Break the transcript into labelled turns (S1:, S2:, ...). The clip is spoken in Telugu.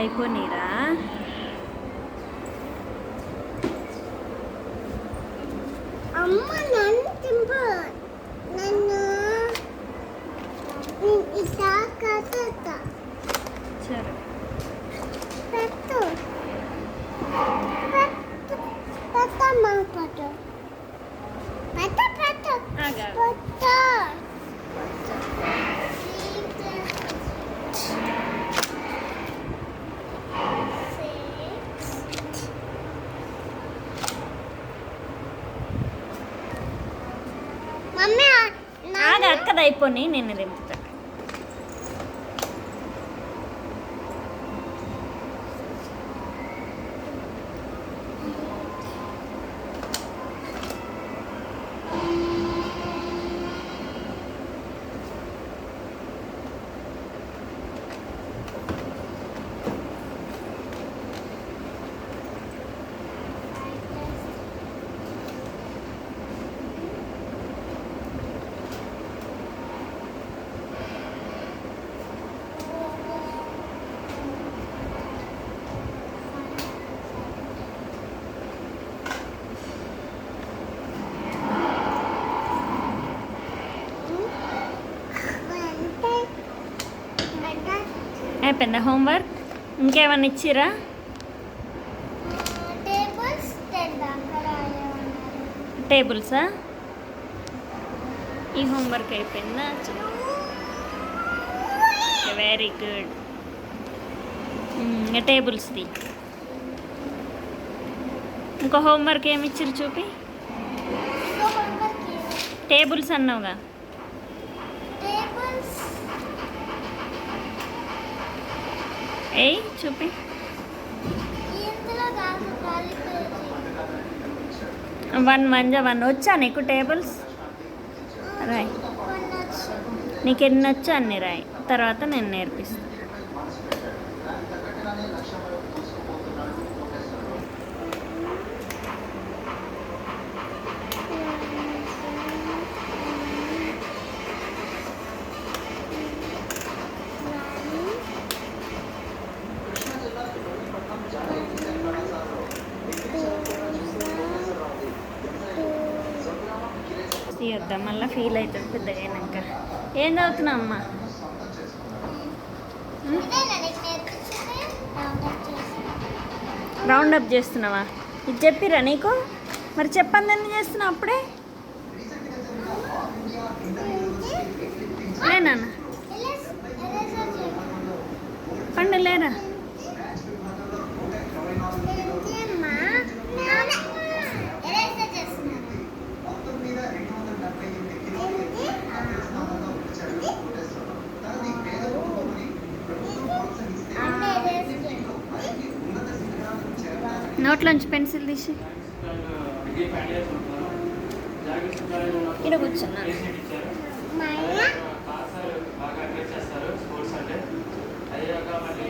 S1: అయిపోయినరా?
S2: అమ్మ నన్ను తింపు, నన్ను ఇట్లా కథ
S1: సరే
S2: పెట్టు పెట్టు పెట్టమ్మ పెట్టు పెట్టు పెట్టు
S1: ఆగా.
S2: పెట్టు. మమ్మీ
S1: ఆగా, అక్కది అయిపోయి నేను దింపుతా. అయిపోయిందా హోంవర్క్? ఇంకేమన్నా ఇచ్చిరా? టేబుల్సా? ఈ హోంవర్క్ అయిపోయిందా? Very good. ఇంకా టేబుల్స్ది ఇంకో హోంవర్క్ ఏమి ఇచ్చిరు చూపి. టేబుల్స్ అన్నావుగా. ఏయ్ చూపి. 1 1 1 వచ్చా నీకు టేబుల్స్? రాయ్, నీకు ఎన్ని వచ్చా అన్ని రాయి, తర్వాత నేను నేర్పిస్తాను. తీయొద్దాం, మళ్ళీ ఫీల్ అవుతుంది పెద్దగా అయినాక. ఏం చదువుతున్నావు అమ్మా? రౌండ్ అప్ చేస్తున్నావా? ఇది చెప్పిరా నీకు? మరి చెప్పండి ఎందుకు చేస్తున్నావు అప్పుడే? లేనా పండు లేరా? నోట్లోంచి పెన్సిల్ తీసి ఇక్కడ కూర్చున్నా.
S2: మళ్ళీ
S3: బాగా చేస్తారు స్పోర్ట్స్ అంటే. అయ్యాక మళ్ళీ